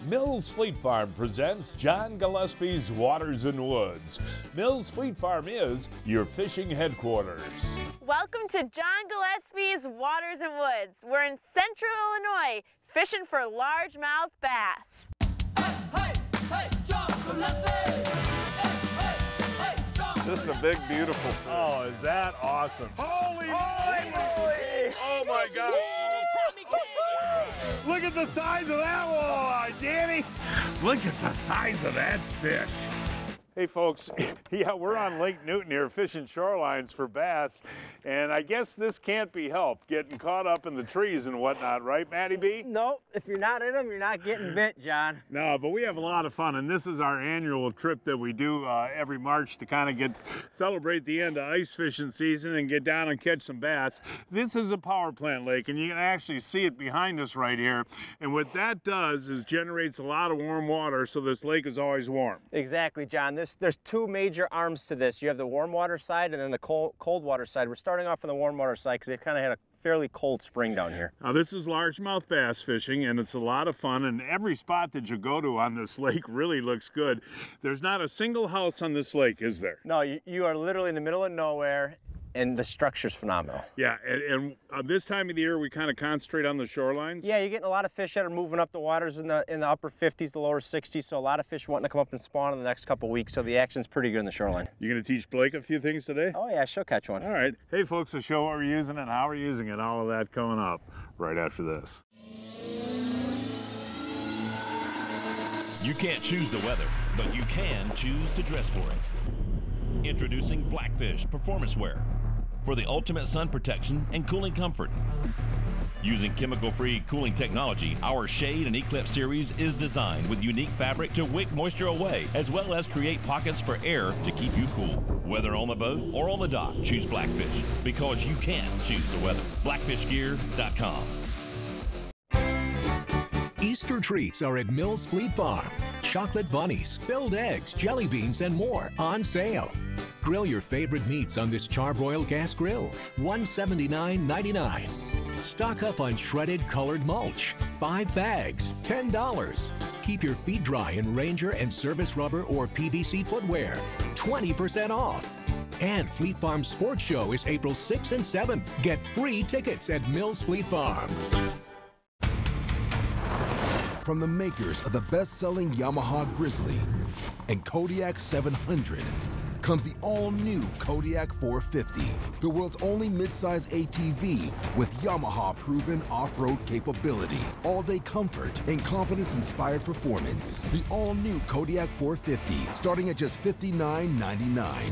Mills Fleet Farm presents John Gillespie's Waters and Woods. Mills Fleet Farm is your fishing headquarters. Welcome to John Gillespie's Waters and Woods. We're in central Illinois, fishing for largemouth bass. Hey, hey, John Gillespie! Hey, John This is a big, beautiful fish. Oh, is that awesome? Holy moly! Oh my God! Look at the size of that walleye, Danny! Look at the size of that fish. Hey folks, yeah, we're on Lake Newton here fishing shorelines for bass, and I guess this can't be helped, getting caught up in the trees and whatnot, right, Matty B? Nope, if you're not in them, you're not getting bit, John. No, but we have a lot of fun, and this is our annual trip that we do every March to kind of celebrate the end of ice fishing season and get down and catch some bass. This is a power plant lake, and you can actually see it behind us right here, and what that does is generates a lot of warm water, so this lake is always warm. Exactly, John. There's two major arms to this. You have the warm water side and then the cold water side. We're starting off on the warm water side because they've kind of had a fairly cold spring down here. Now this is largemouth bass fishing, and it's a lot of fun, and every spot that you go to on this lake really looks good. There's not a single house on this lake, is there? No, you are literally in the middle of nowhere, and the structure's phenomenal. Yeah, and this time of the year we kind of concentrate on the shorelines. Yeah, you're getting a lot of fish that are moving up the waters in the upper 50s, the lower 60s, so a lot of fish wanting to come up and spawn in the next couple weeks, so the action's pretty good in the shoreline. You gonna teach Blake a few things today? Oh yeah, she'll catch one. All right. Hey folks, to show what we're using and how we're using it, all of that coming up right after this. You can't choose the weather, but you can choose to dress for it. Introducing Blackfish Performance Wear for the ultimate sun protection and cooling comfort. Using chemical-free cooling technology, our Shade and Eclipse series is designed with unique fabric to wick moisture away, as well as create pockets for air to keep you cool. Whether on the boat or on the dock, choose Blackfish, because you can choose the weather. Blackfishgear.com. Easter treats are at Mills Fleet Farm. Chocolate bunnies, filled eggs, jelly beans, and more on sale. Grill your favorite meats on this charbroiled gas grill, $179.99. Stock up on shredded colored mulch, 5 bags, $10. Keep your feet dry in Ranger and Service rubber or PVC footwear, 20% off. And Fleet Farm Sports Show is April 6th and 7th. Get free tickets at Mills Fleet Farm. From the makers of the best-selling Yamaha Grizzly and Kodiak 700 comes the all-new Kodiak 450, the world's only midsize ATV with Yamaha-proven off-road capability, all-day comfort, and confidence-inspired performance. The all-new Kodiak 450, starting at just $59.99.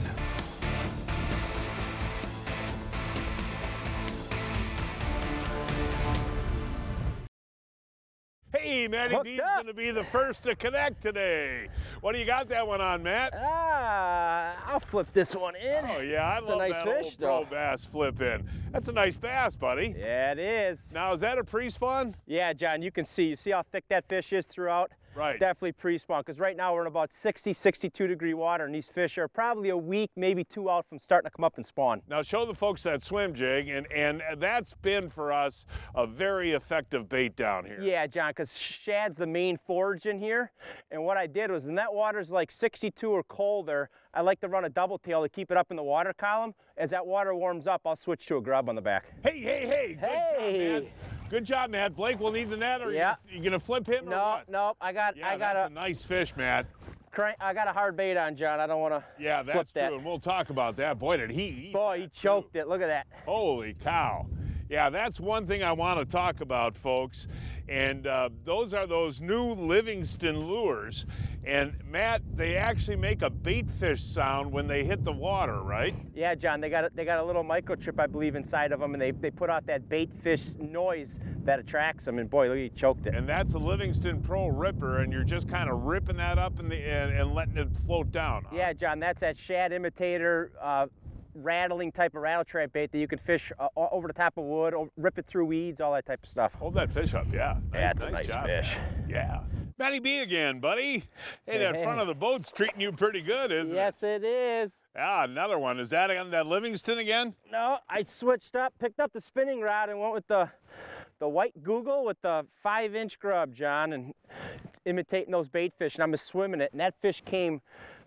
Hey, Matty B's going to be the first to connect today. What do you got that one on, Matt? I'll flip this one in. Oh, yeah, I love nice that fish, old pro bass flip in. That's a nice bass, buddy. Yeah, it is. Now, is that a pre-spawn? Yeah, John, you see how thick that fish is throughout? Right. Definitely pre-spawn, because right now we're in about 60, 62 degree water, and these fish are probably a week, maybe 2 out from starting to come up and spawn. Now show the folks that swim jig, and that's been for us a very effective bait down here. Yeah, John, because shad's the main forage in here, and what I did was when that water's like 62 or colder, I like to run a double tail to keep it up in the water column. As that water warms up, I'll switch to a grub on the back. Hey, good job, man. Good job, Matt. Blake will need the net, or you gonna flip him? No, or what? no, I got that's a nice fish, Matt. I got a hard bait on, John. I don't want to. Yeah, that's true, and we'll talk about that. Boy, did he eat. Boy, he choked it. Look at that. Holy cow! Yeah, that's one thing I want to talk about, folks. And those are those new Livingston lures. And Matt, they actually make a bait fish sound when they hit the water, right? Yeah, John, they got a little microchip, I believe, inside of them, and they put out that bait fish noise that attracts them. And boy, look, he choked it. And that's a Livingston Pro Ripper, and you're just kind of ripping that up in the and letting it float down. Huh? Yeah, John, that's that shad imitator. Rattling type of rattle trap bait that you can fish over the top of wood, rip it through weeds, all that type of stuff. Hold that fish up, yeah. That's a nice job, fish. Man. Yeah. Matty B again, buddy. Hey, that front of the boat's treating you pretty good, isn't it? Yes, it is. Yeah, another one. Is that on that Livingston again? No, I switched up, picked up the spinning rod and went with the white Google with the 5-inch grub, John, and imitating those bait fish, and I'm just swimming it, and that fish came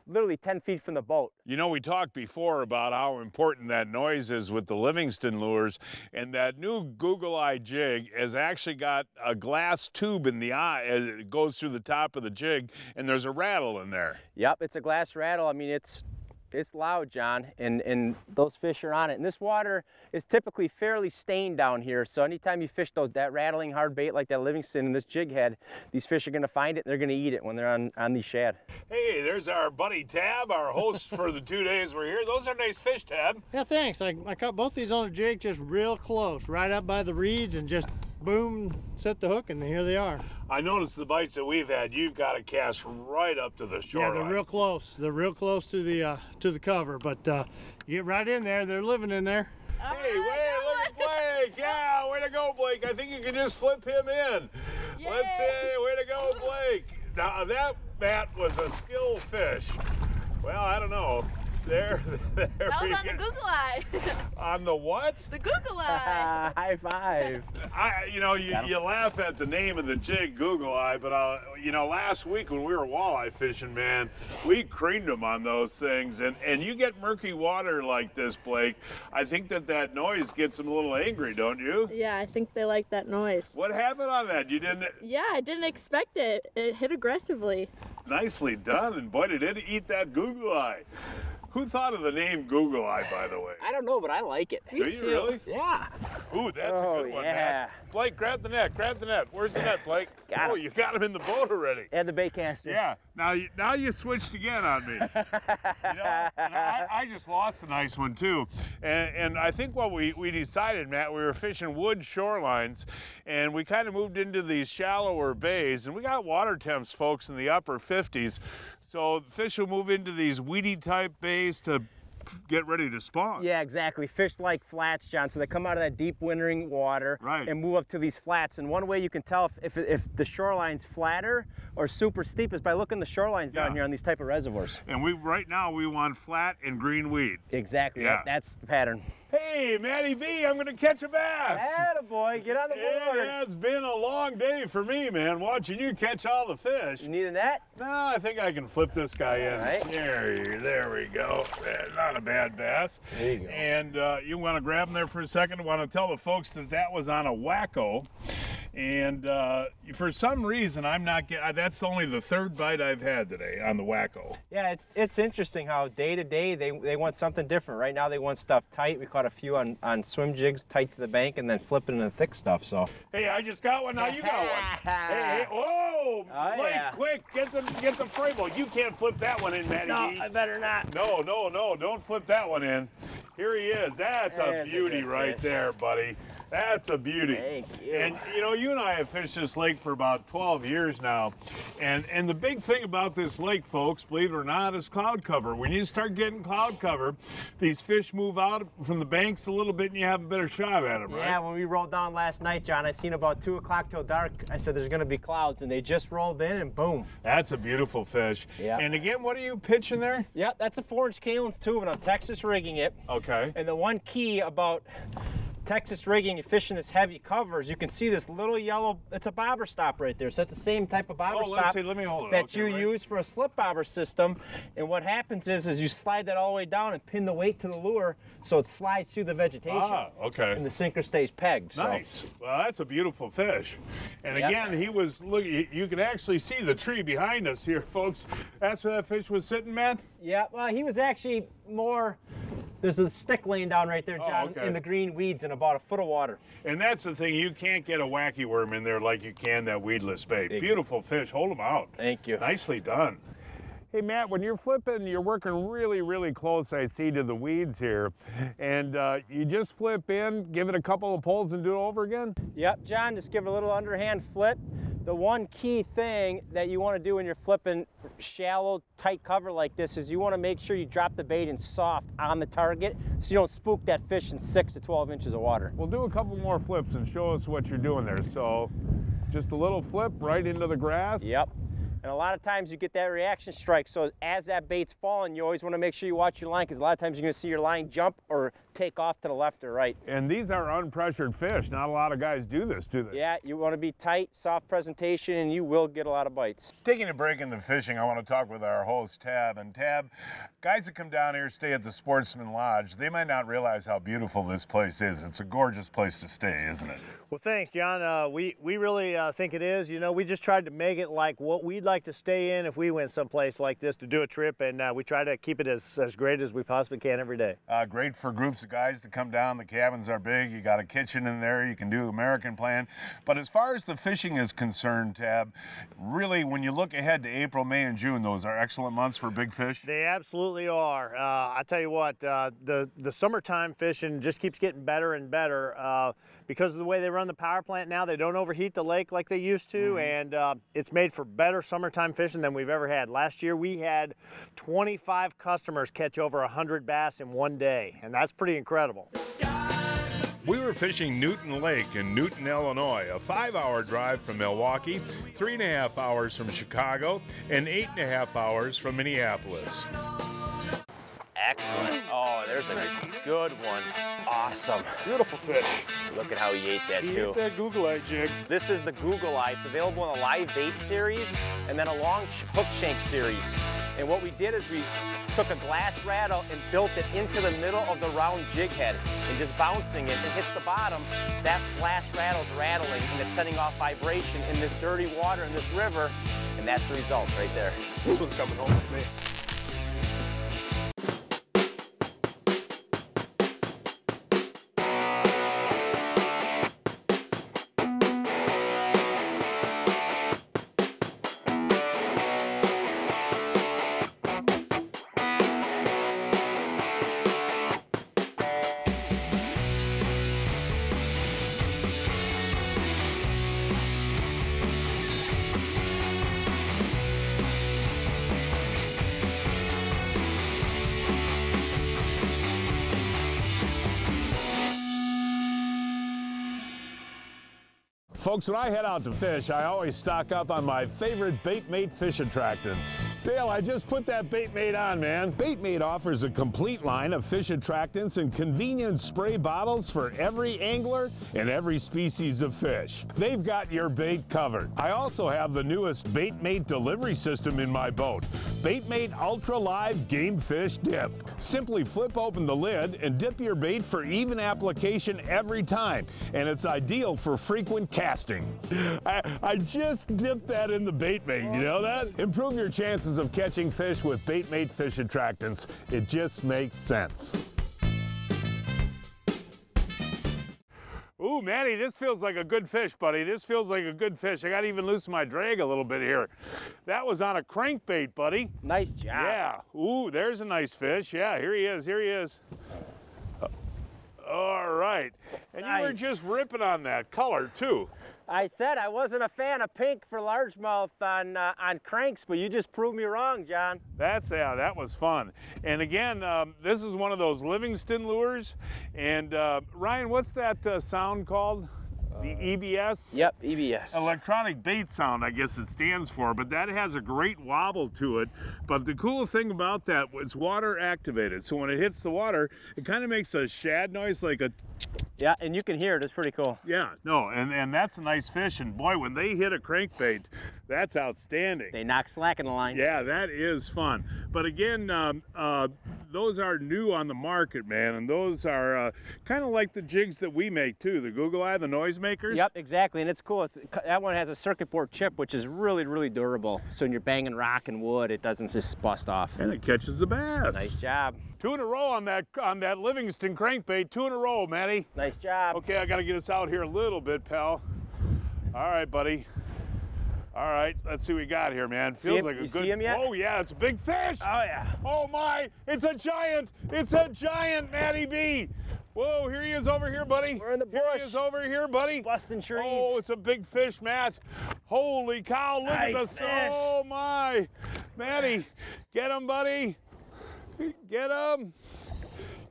literally 10 feet from the boat. You know, we talked before about how important that noise is with the Livingston lures, and that new Google Eye jig has actually got a glass tube in the eye as it goes through the top of the jig, and there's a rattle in there. Yep, it's a glass rattle. I mean, it's loud, John, and those fish are on it. And this water is typically fairly stained down here, so anytime you fish that rattling hard bait like that Livingston and this jig head, these fish are going to find it and they're going to eat it when they're on these shad. Hey, there's our buddy Tab, our host for the 2 days we're here. Those are nice fish, Tab. Yeah, thanks. I caught both these on a jig just real close, right up by the reeds, and just boom, set the hook, and here they are. I noticed the bites that we've had, you've got to cast right up to the shoreline. Yeah, they're real close. They're real close to the cover, but you get right in there, they're living in there. Hey, wait, look at Blake. Yeah, way to go, Blake. I think you can just flip him in. Yay. Let's see, way to go, Blake. Now, that, Matt, was a skill fish. Well, I don't know. There That was on the Google Eye. On the what? The Google Eye. High five. You know, you laugh at the name of the jig, Google Eye, but you know, last week when we were walleye fishing, man, we creamed them on those things, and you get murky water like this, Blake, I think that noise gets them a little angry, don't you? Yeah, I think they like that noise. What happened on that? You didn't? Yeah, I didn't expect it. It hit aggressively. Nicely done, and boy, did it eat that Google Eye. Who thought of the name Google Eye, by the way? I don't know, but I like it. Do you really? Yeah. Ooh, that's a good one, yeah. Matt. Blake, grab the net, grab the net. Where's the net, Blake? Got it. You got him in the boat already. And the bait caster. Yeah, now you switched again on me. You know, and I just lost a nice one too. And I think what we decided, Matt, we were fishing wood shorelines, and we kind of moved into these shallower bays, and we got water temps, folks, in the upper 50s. So fish will move into these weedy type bays to get ready to spawn. Yeah, exactly. Fish like flats, John, so they come out of that deep wintering water and move up to these flats. And one way you can tell if the shoreline's flatter or super steep is by looking the shorelines down here on these type of reservoirs. And right now we want flat and green weed. Exactly. Yeah. That's the pattern. Hey, Matty B, I'm gonna catch a bass. Attaboy, get on the board. It has been a long day for me, man, watching you catch all the fish. You need a net? No, I think I can flip this guy in. All right. There we go. Not a bad bass. There you go. And you want to grab him there for a second? I want to tell the folks that was on a wacko. And for some reason, I'm not getting, that's only the third bite I've had today on the wacko. Yeah, it's interesting how day to day they want something different. Right now they want stuff tight. We caught a few on swim jigs tight to the bank and then flipping in thick stuff, so. Hey, I just got one, now you got one. Hey, whoa, Blake, quick, get the frable. You can't flip that one in, Matty. No, I better not. No, don't flip that one in. Here he is. That's a beauty right there, buddy. That's a beauty. Thank you. And you know, you and I have fished this lake for about 12 years now. And the big thing about this lake, folks, believe it or not, is cloud cover. When you start getting cloud cover, these fish move out from the banks a little bit and you have a better shot at them, right? Yeah, when we rolled down last night, John, I seen about 2 o'clock till dark. I said there's gonna be clouds, and they just rolled in and boom. That's a beautiful fish. Yeah. And again, what are you pitching there? Yeah, that's a 4-inch Kalin's tube, and I'm Texas rigging it. Okay. And the one key about Texas rigging and fishing this heavy cover is you can see this little yellow, it's a bobber stop right there. So that's the same type of bobber stop let me hold it. that you use for a slip bobber system. And what happens is you slide that all the way down and pin the weight to the lure so it slides through the vegetation. Ah, okay. And the sinker stays pegged. Nice. So. Well, that's a beautiful fish. And Yep. again, he was, look, you can actually see the tree behind us here, folks. That's where that fish was sitting, man? Yeah, well, he was actually more, there's a stick laying down right there, John, okay. in the green weeds in about a foot of water. And that's the thing, you can't get a wacky worm in there like you can that weedless bait. Beautiful fish, hold them out. Thank you. Nicely done. Hey Matt, when you're flipping, you're working really, really close, I see, to the weeds here. And you just flip in, give it a couple of pulls and do it over again? Yep, John, just give it a little underhand flip. The one key thing that you want to do when you're flipping shallow, tight cover like this is you want to make sure you drop the bait in soft on the target so you don't spook that fish in 6 to 12 inches of water. We'll do a couple more flips and show us what you're doing there. So just a little flip right into the grass. Yep. And a lot of times you get that reaction strike. So as that bait's falling, you always want to make sure you watch your line because a lot of times you're going to see your line jump or take off to the left or right. And these are unpressured fish. Not a lot of guys do this, do they? Yeah, you want to be tight, soft presentation, and you will get a lot of bites. Taking a break in the fishing, I want to talk with our host, Tab. And Tab, guys that come down here, stay at the Sportsman Lodge, they might not realize how beautiful this place is. It's a gorgeous place to stay, isn't it? Well, thanks, John. We really think it is. You know, we just tried to make it like what we'd like to stay in if we went someplace like this to do a trip, and we try to keep it as great as we possibly can every day. Great for groups of guys to come down. The cabins are big. You got a kitchen in there. You can do American plan. But as far as the fishing is concerned, Tab, really, when you look ahead to April, May, and June, those are excellent months for big fish. They absolutely are. I tell you what, the summertime fishing just keeps getting better and better. Because of the way they run the power plant now, they don't overheat the lake like they used to, and it's made for better summertime fishing than we've ever had. Last year we had 25 customers catch over 100 bass in one day, and that's pretty incredible. We were fishing Newton Lake in Newton, Illinois, a 5-hour drive from Milwaukee, 3.5 hours from Chicago, and 8.5 hours from Minneapolis. Excellent. Oh, there's a good one. Awesome. Beautiful fish. Look at how he ate that, too. Eat that Google Eye jig. This is the Google Eye. It's available in a live bait series and then a long hook shank series. And what we did is we took a glass rattle and built it into the middle of the round jig head and just bouncing it. It hits the bottom, that glass rattle's rattling and it's sending off vibration in this dirty water in this river, and that's the result right there. This one's coming home with me. Folks, when I head out to fish, I always stock up on my favorite Baitmate fish attractants. Dale, I just put that Baitmate on, man. Baitmate offers a complete line of fish attractants and convenient spray bottles for every angler and every species of fish. They've got your bait covered. I also have the newest Baitmate delivery system in my boat, Baitmate Ultra Live Game Fish Dip. Simply flip open the lid and dip your bait for even application every time, and it's ideal for frequent casting. I just dipped that in the Baitmate, you know that? Improve your chances of catching fish with Baitmate fish attractants. It just makes sense. Ooh, Manny, this feels like a good fish, buddy. This feels like a good fish. I got to even loosen my drag a little bit here. That was on a crankbait, buddy. Nice job. Yeah. Ooh, there's a nice fish. Yeah, here he is. Here he is. All right. And nice. You were just ripping on that color, too. I said I wasn't a fan of pink for largemouth on cranks, but you just proved me wrong, John. Yeah, that was fun. And again, this is one of those Livingston lures. And Ryan, what's that sound called? The EBS? Yep, EBS. Electronic bait sound, I guess it stands for, but that has a great wobble to it. But the cool thing about that, it's water activated. So when it hits the water, it kind of makes a shad noise, like a... Yeah, and you can hear it. It's pretty cool. Yeah, no, and that's a nice fish. And boy, when they hit a crankbait, that's outstanding. They knock slack in the line. Yeah, that is fun. But again, those are new on the market, man, and those are kind of like the jigs that we make too, the Google Eye, the noisemakers. Yep, exactly, and it's cool. That one has a circuit board chip, which is really, really durable. So when you're banging rock and wood, it doesn't just bust off. And it catches the bass. Nice job. 2 in a row on that Livingston crankbait. 2 in a row, Matty. Nice job. Okay, I got to get us out here a little bit, pal. All right, buddy. All right, let's see what we got here, man. Feels like a good... See him yet? Oh, yeah, it's a big fish. Oh, yeah. Oh, my. It's a giant. It's a giant, Matty B. Whoa, here he is over here, buddy. We're in the bush. Here he is over here, buddy. Busting trees. Oh, it's a big fish, Matt. Holy cow, look at this. Fish. Oh, my. Matty, get him, buddy. Get him.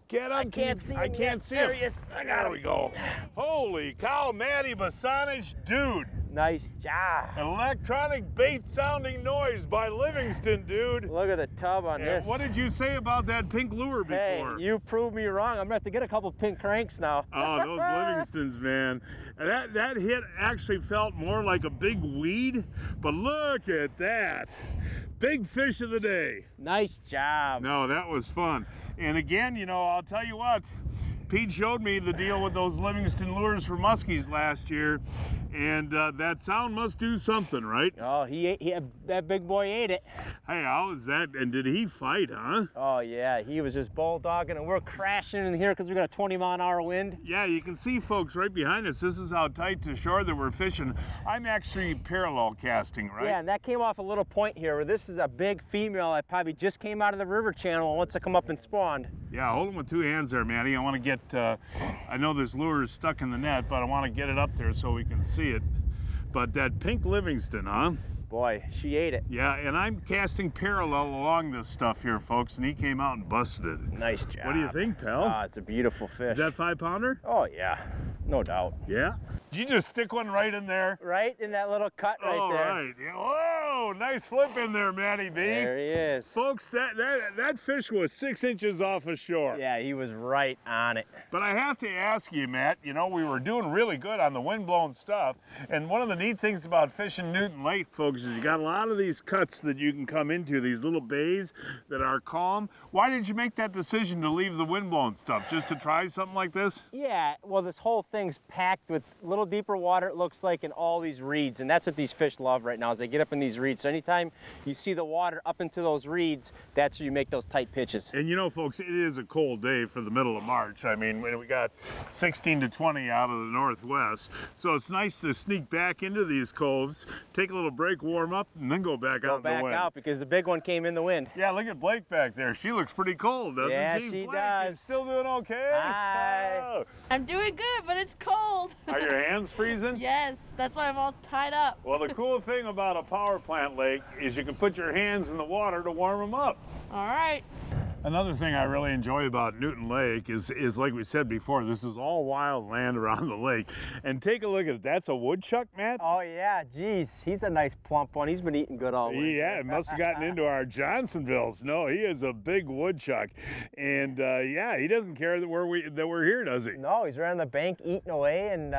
Get him. I can't see him. I can't see him. There he is. I got him. There we go. Holy cow, Matty Basanich, dude. Nice job. Electronic bait sounding noise by Livingston, dude. Look at the tub on And this. what did you say about that pink lure before? Hey, you proved me wrong. I'm gonna have to get a couple pink cranks now. Oh, those Livingstons, man. And that hit actually felt more like a big weed, but look at that. Big fish of the day. Nice job. No, that was fun. And again, you know, I'll tell you what, Pete showed me the deal with those Livingston lures for muskies last year, and that sound must do something, right? Oh, that big boy ate it. Hey, how was that? And did he fight, huh? Oh yeah, he was just bulldogging, and we're crashing in here because we got a 20-mile-an-hour wind. Yeah, you can see folks right behind us. This is how tight to shore that we're fishing. I'm actually parallel casting, right? Yeah, and that came off a little point here where this is a big female that probably just came out of the river channel once it come up and spawned. Yeah, hold them with two hands there, Matty. I want to get, I know this lure is stuck in the net, but I want to get it up there so we can see it. But that pink Livingston, huh? Boy, she ate it. Yeah, and I'm casting parallel along this stuff here, folks, and he came out and busted it. Nice job. What do you think, pal? Oh, it's a beautiful fish. Is that 5-pounder? Oh yeah, no doubt. Yeah? Did you just stick one right in there? Right in that little cut right All there. right. Yeah. Whoa, nice flip in there, Matty B. There he is. Folks, that fish was 6 inches off of shore. Yeah, he was right on it. But I have to ask you, Matt, you know, we were doing really good on the wind-blown stuff, and one of the neat things about fishing Newton Lake, folks, is you got a lot of these cuts that you can come into, these little bays that are calm. Why did you make that decision to leave the wind-blown stuff, just to try something like this? Yeah, well, this whole thing's packed with a little deeper water, it looks like, in all these reeds, and that's what these fish love right now, is they get up in these reeds. So anytime you see the water up into those reeds, that's where you make those tight pitches. And you know, folks, it is a cold day for the middle of March. I mean, we got 16 to 20 out of the northwest, so it's nice to sneak back into these coves, take a little break, warm up, and then go back out in the wind. Go back out because the big one came in the wind. Yeah, look at Blake back there. She looks pretty cold, doesn't Yeah, she? she Blake, does. you still doing okay? Hi. Oh. I'm doing good, but it's cold. Are your hands freezing? Yes, that's why I'm all tied up. Well, the cool thing about a power plant lake is you can put your hands in the water to warm them up. All right. Another thing I really enjoy about Newton Lake is like we said before, this is all wild land around the lake. And take a look at it. That's a woodchuck, Matt? Oh yeah, geez, he's a nice plump one. He's been eating good all week. Yeah, it must have gotten into our Johnsonvilles. No, he is a big woodchuck. And yeah, he doesn't care that we're here, does he? No, he's right on the bank eating away, and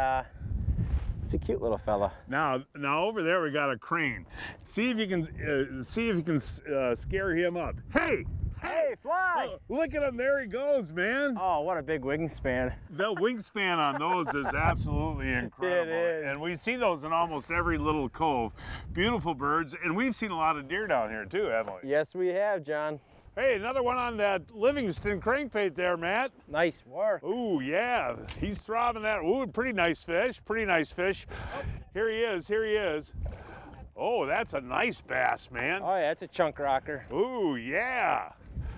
it's a cute little fella. Now over there we got a crane. See if you can scare him up. Hey! Hey, fly! Oh, look at him, there he goes, man. Oh, what a big wingspan. The wingspan on those is absolutely incredible. It is. And we see those in almost every little cove. Beautiful birds, and we've seen a lot of deer down here too, haven't we? Yes, we have, John. Hey, another one on that Livingston crankbait there, Matt. Nice work. Ooh, yeah, he's throbbing that. Ooh, pretty nice fish, pretty nice fish. Here he is, here he is. Oh, that's a nice bass, man. Oh yeah, it's a chunk rocker. Ooh, yeah.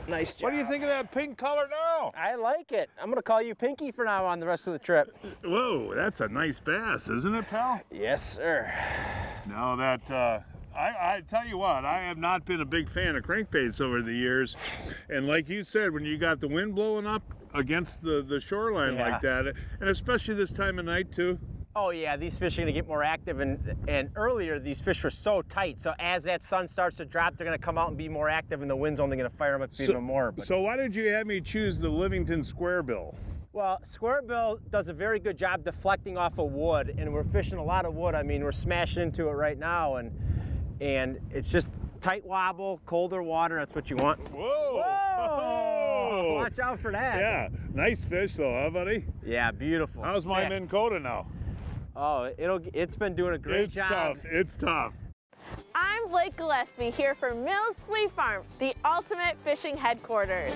Nice job. What do you think of that pink color now? I like it. I'm gonna call you Pinky for now on the rest of the trip. Whoa, that's a nice bass, isn't it, pal? Yes, sir. No, that, I tell you what, I have not been a big fan of crankbaits over the years. And like you said, when you got the wind blowing up against the shoreline like that, and especially this time of night too. Oh yeah, these fish are gonna get more active, and earlier these fish were so tight, so as that sun starts to drop, they're gonna come out and be more active, and the wind's only gonna fire them up even more. But... So why did you have me choose the Livingston square bill? Well, square bill does a very good job deflecting off of wood, and we're fishing a lot of wood. I mean, we're smashing into it right now, and it's just tight wobble, colder water, that's what you want. Whoa! Whoa! Watch out for that. Yeah, nice fish though, huh, buddy? Yeah, beautiful. How's my Minn Kota now? Oh, it's been doing a great job. It's tough. I'm Blake Gillespie here for Mills Fleet Farm, the ultimate fishing headquarters.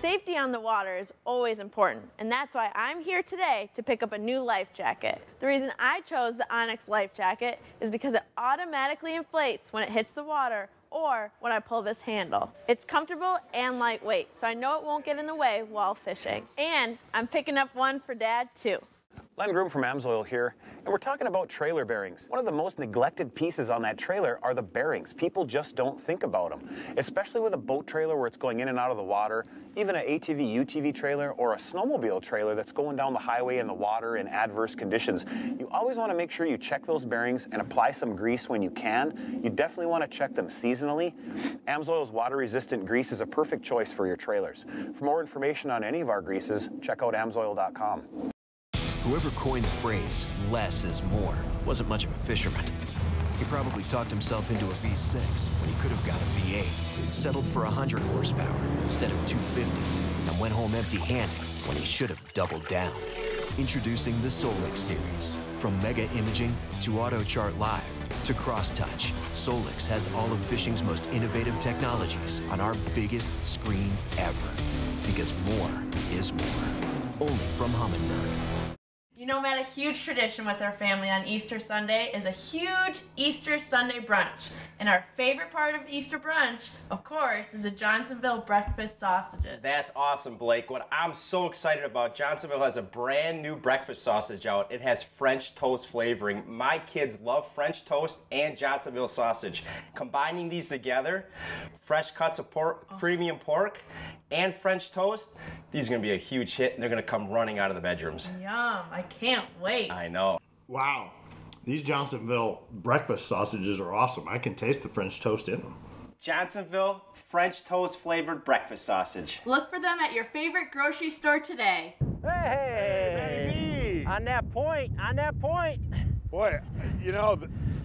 Safety on the water is always important, and that's why I'm here today to pick up a new life jacket. The reason I chose the Onyx life jacket is because it automatically inflates when it hits the water or when I pull this handle. It's comfortable and lightweight, so I know it won't get in the way while fishing. And I'm picking up one for Dad too. Len Grub from Amsoil here, and we're talking about trailer bearings. One of the most neglected pieces on that trailer are the bearings. People just don't think about them, especially with a boat trailer where it's going in and out of the water, even an ATV, UTV trailer, or a snowmobile trailer that's going down the highway in the water in adverse conditions. You always want to make sure you check those bearings and apply some grease when you can. You definitely want to check them seasonally. Amsoil's water-resistant grease is a perfect choice for your trailers. For more information on any of our greases, check out amsoil.com. Whoever coined the phrase, less is more, wasn't much of a fisherman. He probably talked himself into a V6 when he could have got a V8, settled for 100 horsepower instead of 250, and went home empty-handed when he should have doubled down. Introducing the Solix series. From Mega Imaging to AutoChart Live to CrossTouch, Solix has all of fishing's most innovative technologies on our biggest screen ever. Because more is more. Only from Humminbird. You know, Matt, a huge tradition with our family on Easter Sunday is a huge Easter Sunday brunch. And our favorite part of Easter brunch, of course, is the Johnsonville breakfast sausages. That's awesome, Blake. What I'm so excited about, Johnsonville has a brand new breakfast sausage out. It has French toast flavoring. My kids love French toast and Johnsonville sausage. Combining these together, fresh cuts of pork, premium pork, and French toast, these are going to be a huge hit, and they're going to come running out of the bedrooms. Yum, I can't wait. I know. Wow. These Johnsonville breakfast sausages are awesome. I can taste the French toast in them. Johnsonville French toast flavored breakfast sausage. Look for them at your favorite grocery store today. Hey, on that point. Boy, you know,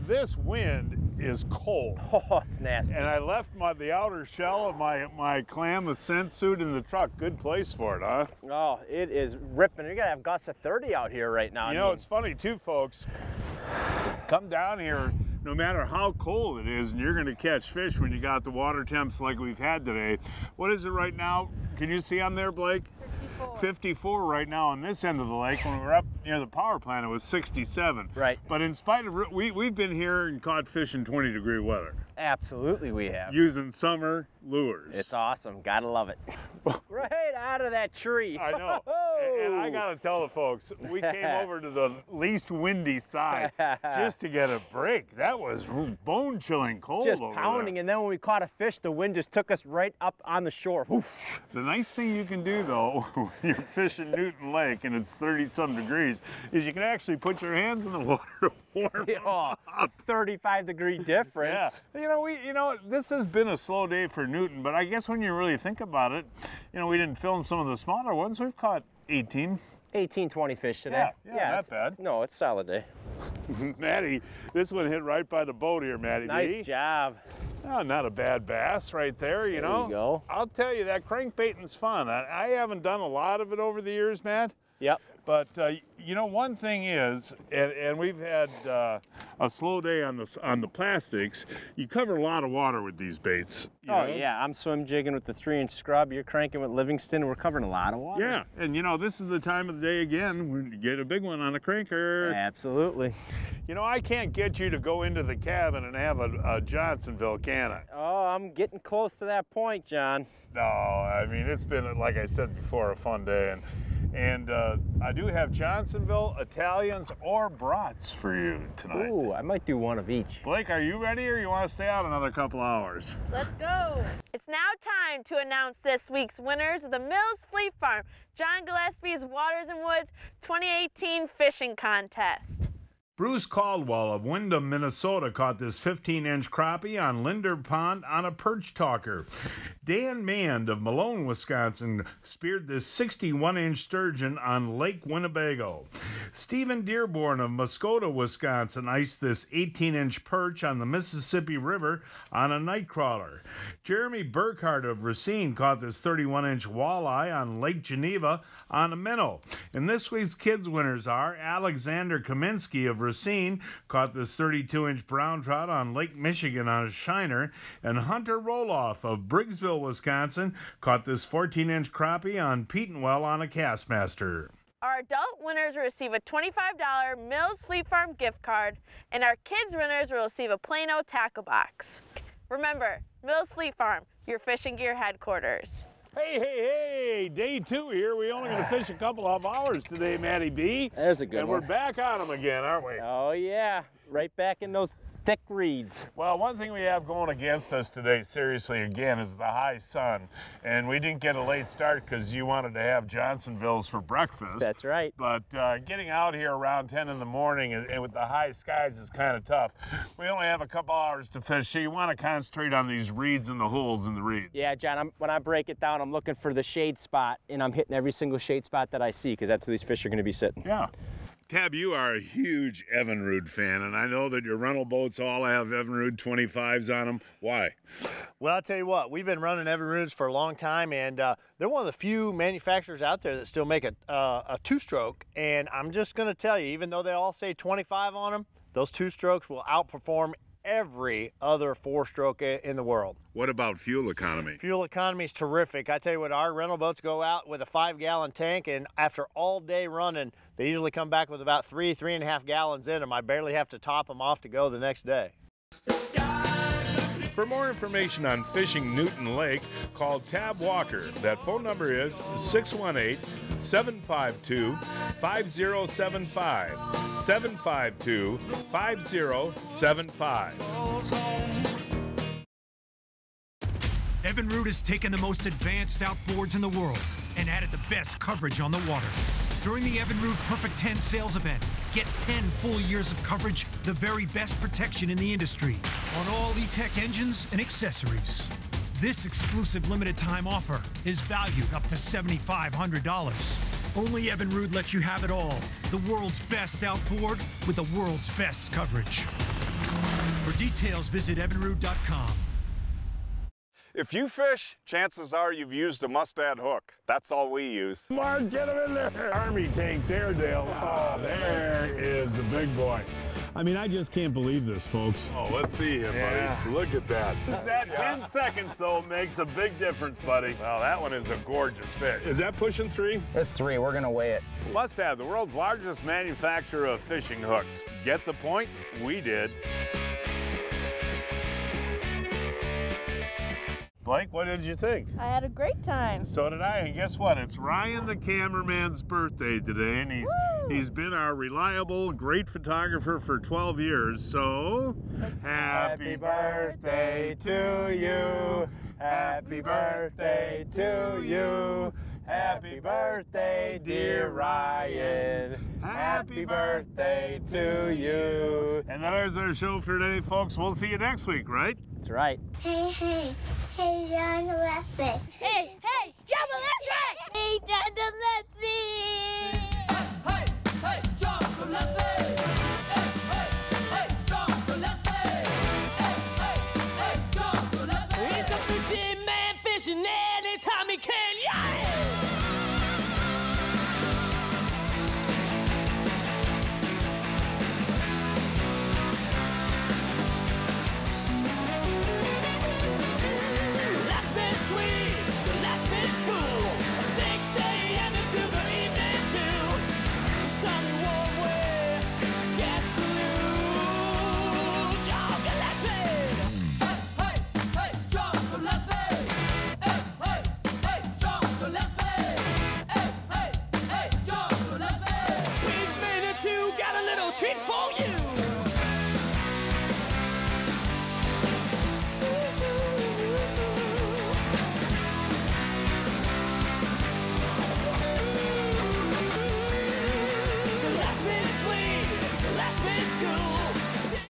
this wind is cold. Oh, it's nasty. And I left the outer shell of my clam ascent suit in the truck. Good place for it, huh? Oh, it is ripping. You're gonna have gusts of 30 out here right now. You know, it's funny too, folks. Come down here, no matter how cold it is, and you're gonna catch fish when you got the water temps like we've had today. What is it right now? Can you see on there, Blake? 54 right now on this end of the lake. When we were up near the power plant, it was 67. Right. But in spite of, we've been here and caught fish in 20-degree weather. Absolutely we have. Using summer lures. It's awesome. Gotta love it. Right out of that tree. I know. And I gotta tell the folks, we came over to the least windy side just to get a break. That was bone-chilling cold just over pounding, there. and then when we caught a fish, the wind just took us right up on the shore. Woof. The nice thing you can do, though, when you're fishing Newton Lake and it's 30-some degrees, is you can actually put your hands in the water to warm up. 35-degree difference. Yeah. You know, this has been a slow day for Newton, but I guess when you really think about it, you know, we didn't film some of the smaller ones. We've caught 18, 20 fish today. Yeah, not bad. No, it's a solid day. Matty, this one hit right by the boat here, Matty. Nice job. Oh, not a bad bass right there, you know. There you go. I'll tell you, that crankbaiting's fun. I haven't done a lot of it over the years, Matt. Yep. But you know, one thing is, and we've had a slow day on the plastics. You cover a lot of water with these baits. You know? Yeah, I'm swim jigging with the 3-inch scrub. You're cranking with Livingston. We're covering a lot of water. Yeah, and you know, this is the time of the day again when you get a big one on a cranker. Absolutely. You know, I can't get you to go into the cabin and have a Johnsonville, can I? Oh, I'm getting close to that point, John. No, I mean, it's been, like I said before, a fun day. And I do have Johnsonville, Italians, or brats for you tonight. Ooh, I might do one of each. Blake, are you ready, or you want to stay out another couple hours? Let's go. It's now time to announce this week's winners of the Mills Fleet Farm John Gillespie's Waters and Woods 2018 Fishing Contest. Bruce Caldwell of Windham, Minnesota caught this 15-inch crappie on Linder Pond on a perch talker. Dan Mand of Malone, Wisconsin speared this 61-inch sturgeon on Lake Winnebago. Stephen Dearborn of Muskota, Wisconsin iced this 18-inch perch on the Mississippi River on a nightcrawler. Jeremy Burkhardt of Racine caught this 31-inch walleye on Lake Geneva on a minnow. And this week's kids winners are Alexander Kaminsky of Racine caught this 32-inch brown trout on Lake Michigan on a shiner, and Hunter Roloff of Briggsville, Wisconsin caught this 14-inch crappie on Petenwell on a Castmaster. Our adult winners will receive a $25 Mills Fleet Farm gift card, and our kids winners will receive a Plano tackle box. Remember, Mills Fleet Farm, your fishing gear headquarters. Hey, day 2 here. We only gonna fish a couple of hours today, Matty B. There's a good and one. We're back on them again, aren't we? Oh yeah, right back in those thick reeds. Well, one thing we have going against us today, seriously, again, is the high sun. And we didn't get a late start because you wanted to have Johnsonville's for breakfast. That's right. But getting out here around 10 in the morning and with the high skies is kind of tough. We only have a couple hours to fish, so you want to concentrate on these reeds and the holes in the reeds. Yeah, John, when I break it down, I'm looking for the shade spot, and I'm hitting every single shade spot that I see because that's where these fish are going to be sitting. Yeah. Tab, you are a huge Evinrude fan, and I know that your rental boats all have Evinrude 25s on them. Why? Well, I'll tell you what, we've been running Evinrudes for a long time, and they're one of the few manufacturers out there that still make a two-stroke. And I'm just going to tell you, even though they all say 25 on them, those two-strokes will outperform every other four-stroke in the world. What about fuel economy? Fuel economy is terrific. I tell you what, our rental boats go out with a 5-gallon tank, and after all day running, they usually come back with about 3.5 gallons in them. I barely have to top them off to go the next day. For more information on fishing Newton Lake, call Tab Walker. That phone number is 618-752-5075. 752-5075. Evinrude has taken the most advanced outboards in the world and added the best coverage on the water. During the Evinrude Perfect 10 sales event, get 10 full years of coverage, the very best protection in the industry, on all E-Tech engines and accessories. This exclusive limited time offer is valued up to $7,500. Only Evinrude lets you have it all. The world's best outboard with the world's best coverage. For details, visit evinrude.com. If you fish, chances are you've used a Mustad hook. That's all we use. Mark, get him in there. Army tank there, Dale. Oh, there is a big boy. I mean, I just can't believe this, folks. Oh, let's see him, buddy. Look at that. That 10 seconds, though, makes a big difference, buddy. Well, that one is a gorgeous fish. Is that pushing 3? It's 3. We're going to weigh it. Mustad, the world's largest manufacturer of fishing hooks. Get the point? We did. Blake, what did you think? I had a great time. So did I, and guess what? It's Ryan the cameraman's birthday today, and he's been our reliable, great photographer for 12 years, so happy birthday to you, happy birthday to you, happy birthday, dear Ryan, happy birthday to you. And that is our show for today, folks. We'll see you next week, right? That's right. Hey, John Gillespie. Hey, John Gillespie. Hey, John Gillespie. Hey, John Gillespie. Hey, John Gillespie. Hey, John Gillespie. He's the fishing man fishing anytime he can, yeah! Treat for you.